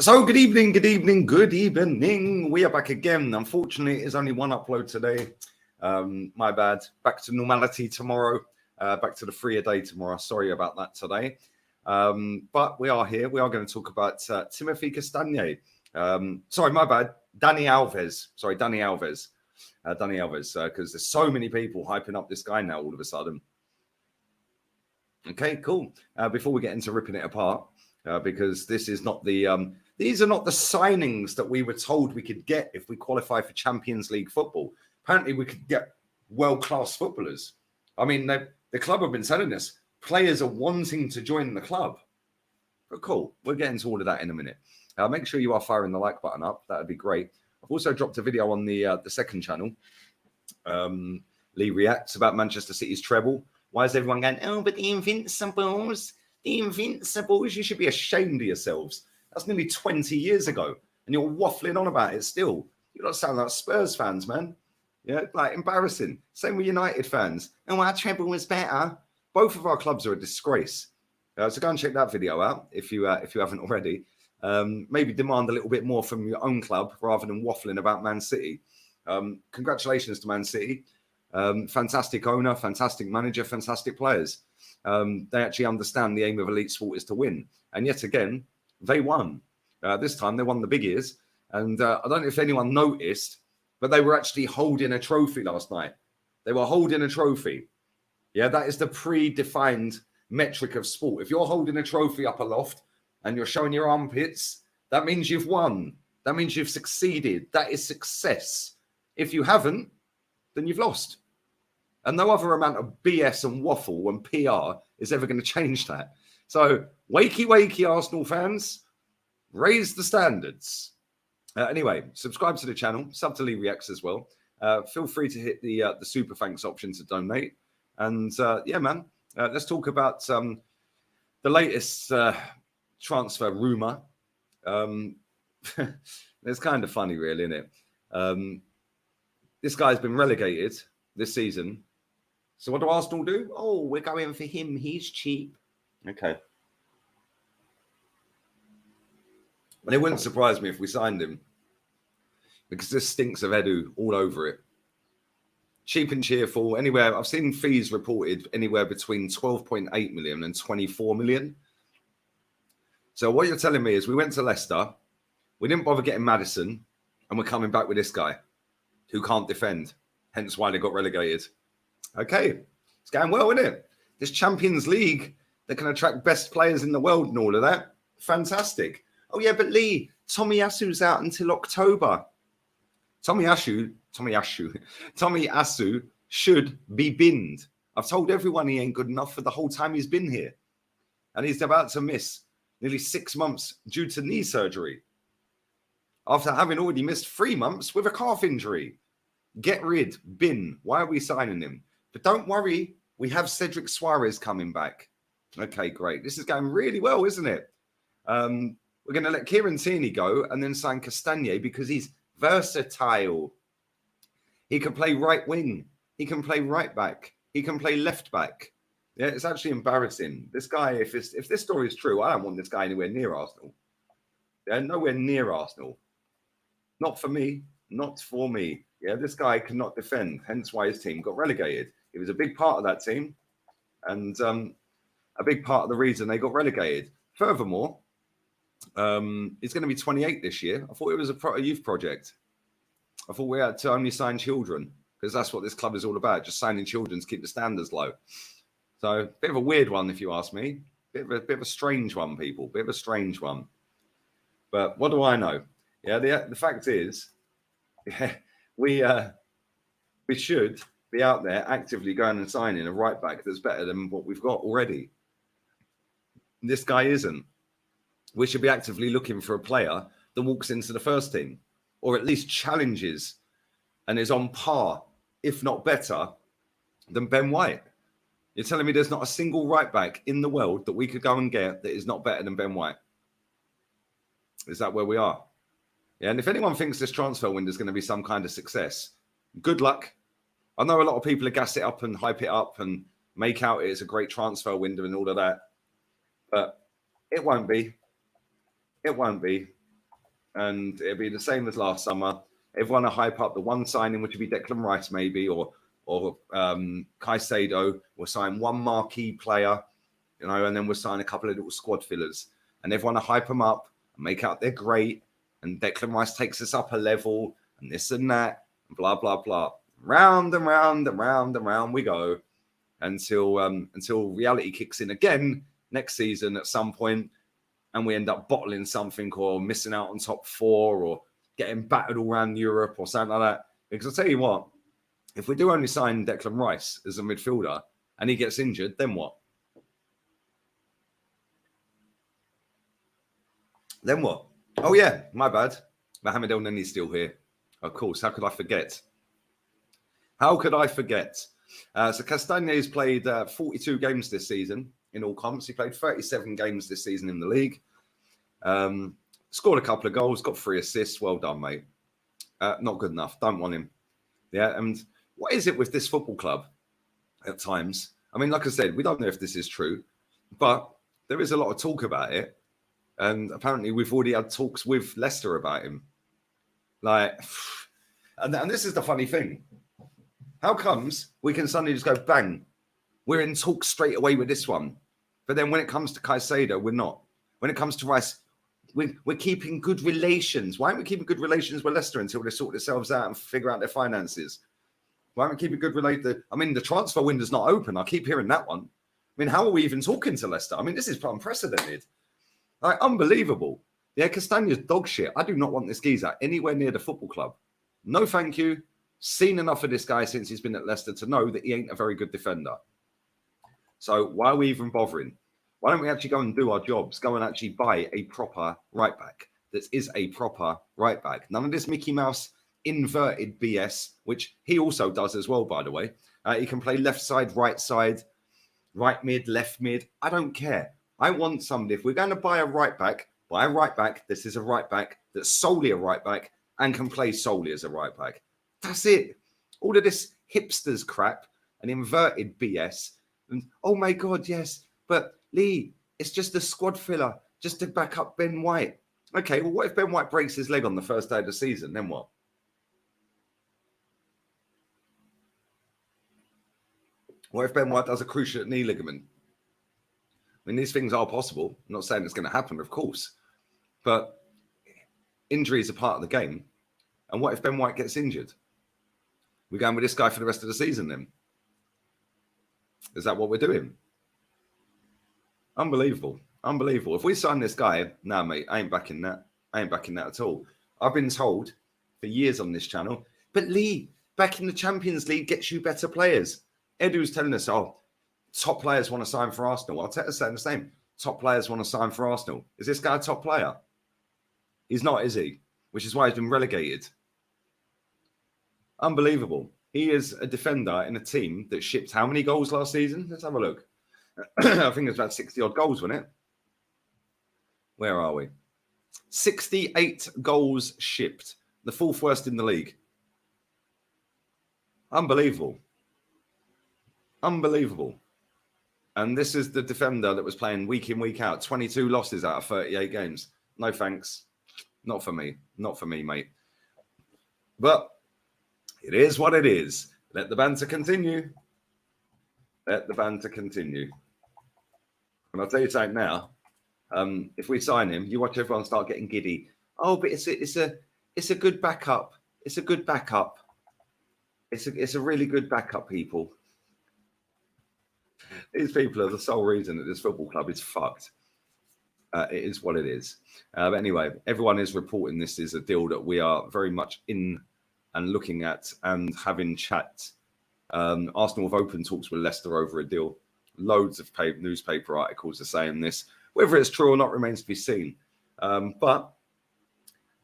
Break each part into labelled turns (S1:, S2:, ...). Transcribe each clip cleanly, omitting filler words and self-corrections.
S1: So good evening, good evening, good evening. We are back again. Unfortunately, it's only one upload today. My bad. Back to normality tomorrow. Back to the 3 a day tomorrow. Sorry about that today. But we are here. We are going to talk about Timothy Castagne. Sorry, my bad. Dani Alves. Sorry, Dani Alves. Dani Alves, because there's so many people hyping up this guy now all of a sudden. Okay, cool. Before we get into ripping it apart, because this is not the these are not the signings that we were told we could get if we qualify for Champions League football. Apparently, we could get world-class footballers. I mean, the club have been telling us players are wanting to join the club. But cool, we'll get into all of that in a minute. Make sure you are firing the like button up. That would be great. I've also dropped a video on the second channel. Lee reacts about Manchester City's treble. Why is everyone going, oh, but the Invincibles, you should be ashamed of yourselves. That's nearly 20 years ago, and you're waffling on about it still. You don't sound like Spurs fans, man. Yeah, like embarrassing. Same with United fans. Oh, our treble was better. Both of our clubs are a disgrace. So go and check that video out if you haven't already. Maybe demand a little bit more from your own club rather than waffling about Man City. Congratulations to Man City. Fantastic owner, fantastic manager, fantastic players. They actually understand the aim of elite sport is to win. And yet again, they won. This time they won the big ears. And I don't know if anyone noticed, but they were actually holding a trophy last night. They were holding a trophy. Yeah, that is the predefined metric of sport. If you're holding a trophy up aloft and you're showing your armpits, that means you've won. That means you've succeeded. That is success. If you haven't, then you've lost. And no other amount of BS and waffle and PR is ever going to change that. So, wakey, Arsenal fans, raise the standards. Anyway, subscribe to the channel, sub to Lee Reacts as well. Feel free to hit the super thanks option to donate. And yeah, man, let's talk about the latest transfer rumor. It's kind of funny, really, isn't it? This guy's been relegated this season. So what do Arsenal do? Oh, we're going for him. He's cheap. Okay. And it wouldn't surprise me if we signed him, because this stinks of Edu all over it. Cheap and cheerful. Anywhere, I've seen fees reported anywhere between 12.8 million and 24 million. So what you're telling me is we went to Leicester, we didn't bother getting Maddison, and we're coming back with this guy who can't defend, hence why they got relegated. Okay, it's going well, isn't it? This Champions League that can attract best players in the world and all of that. Fantastic. Oh, yeah, but Lee, Tomiyasu's out until October. Tomiyasu should be binned. I've told everyone he ain't good enough for the whole time he's been here. And he's about to miss nearly 6 months due to knee surgery, after having already missed 3 months with a calf injury. Get rid, bin. Why are we signing him? But don't worry, we have Cedric Suarez coming back. Okay, great. This is going really well, isn't it? We're going to let Kieran Tierney go and then sign Castagne because he's versatile. He can play right wing. He can play right back. He can play left back. Yeah, it's actually embarrassing. This guy, if this story is true, I don't want this guy anywhere near Arsenal. Yeah, nowhere near Arsenal. Not for me. Not for me. Yeah, this guy cannot defend, hence why his team got relegated. He was a big part of that team and a big part of the reason they got relegated. Furthermore, he's going to be 28 this year. I thought it was a youth project. I thought we had to only sign children because that's what this club is all about, just signing children to keep the standards low. So, a bit of a weird one, if you ask me. Bit of a strange one, people. Bit of a strange one. But what do I know? Yeah, the fact is, yeah, we should be out there actively going and signing a right back that's better than what we've got already. This guy isn't. We should be actively looking for a player that walks into the first team, or at least challenges and is on par, if not better, than Ben White. You're telling me there's not a single right back in the world that we could go and get that is not better than Ben White? Is that where we are? Yeah, and if anyone thinks this transfer window is going to be some kind of success, good luck. I know a lot of people are gas it up and hype it up and make out it's a great transfer window and all of that, but it won't be. It won't be. and it'll be the same as last summer. Everyone will hype up the one signing, which would be Declan Rice maybe, or Caicedo. We'll sign one marquee player, and then we'll sign a couple of little squad fillers, and everyone will hype them up and make out they're great. And Declan Rice takes us up a level, and this and that, and blah blah blah. Round and round and round and round we go until reality kicks in again next season at some point, and we end up bottling something or missing out on top 4 or getting battered all around Europe or something like that. Because I'll tell you what, if we do only sign Declan Rice as a midfielder and he gets injured, then what? Then what? Oh, yeah, my bad. Mohamed El Neni's still here. Of course, how could I forget? How could I forget? So Castagne has played 42 games this season in all comps. He played 37 games this season in the league. Scored a couple of goals, got 3 assists. Well done, mate. Not good enough. Don't want him. Yeah, and what is it with this football club at times? I mean, like I said, we don't know if this is true, but there is a lot of talk about it. And apparently we've already had talks with Leicester about him. And this is the funny thing. How comes we can suddenly just go, bang, we're in talks straight away with this one. But then when it comes to Caicedo, we're not. When it comes to Rice, we're keeping good relations. Why aren't we keeping good relations with Leicester until they sort themselves out and figure out their finances? Why aren't we keeping good relations? I mean, the transfer window's not open. I keep hearing that one. I mean, how are we even talking to Leicester? I mean, this is unprecedented. Unbelievable. Yeah, Castagne's dog shit. I do not want this geezer anywhere near the football club. No, thank you. Seen enough of this guy since he's been at Leicester to know that he ain't a very good defender. So why are we even bothering? Why don't we actually go and do our jobs? Go and actually buy a proper right back that is a proper right back. None of this Mickey Mouse inverted BS, which he also does as well, by the way. He can play left side, right mid, left mid. I don't care. I want somebody, if we're going to buy a right back, this is a right back that's solely a right back and can play solely as a right back. That's it. All of this hipsters crap and inverted BS. And oh my God, yes. But Lee, it's just a squad filler just to back up Ben White. Okay, well, what if Ben White breaks his leg on the first day of the season? Then what? What if Ben White does a cruciate knee ligament? I mean, these things are possible. I'm not saying it's going to happen, of course. But injuries are part of the game. And what if Ben White gets injured? We're going with this guy for the rest of the season then? Is that what we're doing? Unbelievable. Unbelievable. If we sign this guy, nah, mate, I ain't backing that. I ain't backing that at all. I've been told for years on this channel, but Lee, back in the Champions League gets you better players. Edu's telling us, top players want to sign for Arsenal. Arteta's saying the same. Top players want to sign for Arsenal. Is this guy a top player? He's not, is he? Which is why he's been relegated. Unbelievable. He is a defender in a team that shipped how many goals last season? Let's have a look. I think it's about 60-odd goals, wasn't it? Where are we? 68 goals shipped. The 4th worst in the league. Unbelievable. Unbelievable. And this is the defender that was playing week in, week out. 22 losses out of 38 games. No thanks. Not for me. Not for me, mate. But it is what it is. Let the banter continue. Let the banter continue. And I'll tell you something now. If we sign him, you watch everyone start getting giddy. Oh, but it's a good backup. It's a good backup. It's a really good backup, people. These people are the sole reason that this football club is fucked. It is what it is. But anyway, everyone is reporting this is a deal that we are very much in and looking at and having chat. Arsenal have open talks with Leicester over a deal. Loads of newspaper articles are saying this. Whether it's true or not remains to be seen. But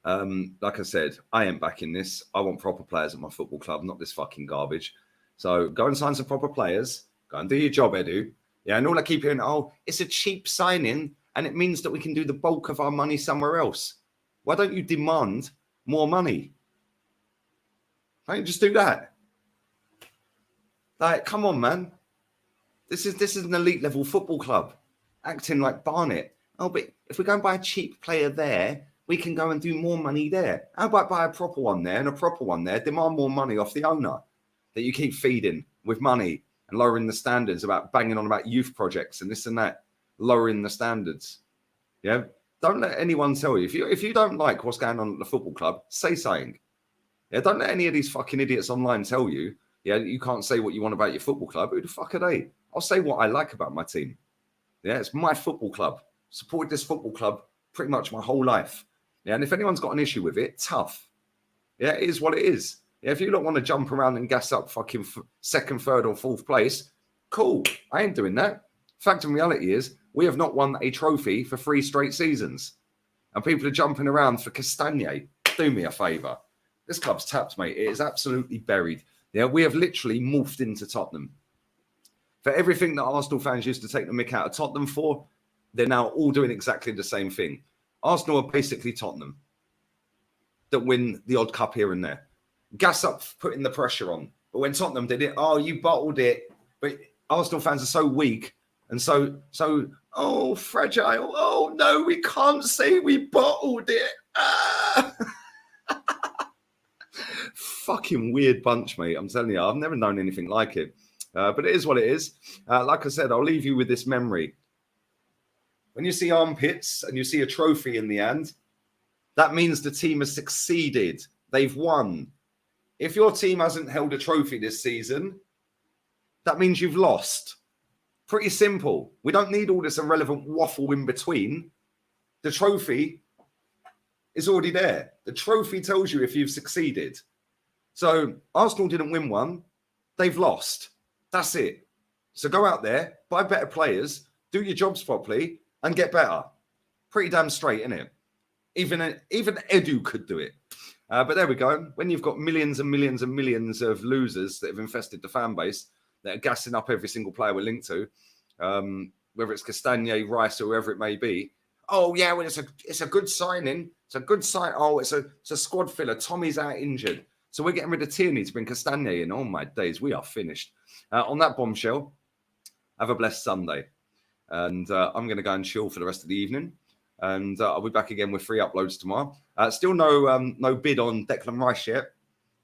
S1: like I said, I ain't backing this. I want proper players at my football club, not this fucking garbage. So go and sign some proper players. Go and do your job, Edu. Yeah, and all I keep hearing, it's a cheap signing and it means that we can do the bulk of our money somewhere else. Why don't you demand more money? Why don't you just do that? Like, come on, man. This is an elite level football club acting like Barnet. Oh, but if we go and buy a cheap player there, We can go and do more money there. How about buy a proper one there and a proper one there? Demand more money off the owner that you keep feeding with money and lowering the standards about banging on about youth projects and this and that, lowering the standards. Yeah. Don't let anyone tell you. If you don't like what's going on at the football club, say something. Yeah. Don't let any of these fucking idiots online tell you, yeah, you can't say what you want about your football club. Who the fuck are they? I'll say what I like about my team. Yeah, it's my football club. Supported this football club pretty much my whole life. Yeah, and if anyone's got an issue with it, tough. Yeah, it is what it is. Yeah, if you don't want to jump around and gas up fucking second, third, or fourth place, cool. I ain't doing that. Fact and reality is, we have not won a trophy for 3 straight seasons. And people are jumping around for Castagne. Do me a favour. This club's tapped, mate. It is absolutely buried. Yeah, we have literally morphed into Tottenham. For everything that Arsenal fans used to take the mick out of Tottenham for, they're now all doing exactly the same thing. Arsenal are basically Tottenham that win the odd cup here and there. Gas up putting the pressure on. But when Tottenham did it, oh, you bottled it. But Arsenal fans are so weak and so fragile. Oh, no, we can't say we bottled it. Ah. Fucking weird bunch, mate. I'm telling you, I've never known anything like it. But it is what it is. Like I said, I'll leave you with this memory. When you see armpits and you see a trophy in the end, that means the team has succeeded. They've won. If your team hasn't held a trophy this season, that means you've lost. Pretty simple. We don't need all this irrelevant waffle in between. The trophy is already there. The trophy tells you if you've succeeded. So Arsenal didn't win one. They've lost. That's it. So go out there, buy better players, do your jobs properly, and get better. Pretty damn straight, isn't it? Even Edu could do it. But there we go. When you've got millions and millions and millions of losers that have infested the fan base, that are gassing up every single player we're linked to, whether it's Castagne, Rice, or whoever it may be. Oh, yeah, well, it's a good signing. It's a good sign. Oh, it's a squad filler. Tommy's out injured. So we're getting rid of Tierney to bring Castagne in. Oh, my days. We are finished. On that bombshell, have a blessed Sunday. And I'm going to go and chill for the rest of the evening. And I'll be back again with 3 uploads tomorrow. Still no bid on Declan Rice yet.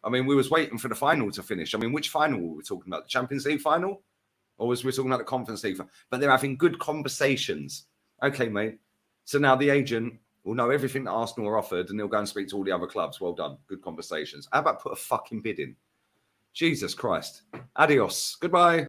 S1: I mean, we was waiting for the final to finish. I mean, which final were we talking about? The Champions League final? Or was we talking about the Conference League? But they're having good conversations. Okay, mate. So now the agent will know everything that Arsenal are offered and he'll go and speak to all the other clubs. Well done. Good conversations. How about put a fucking bid in? Jesus Christ. Adios. Goodbye.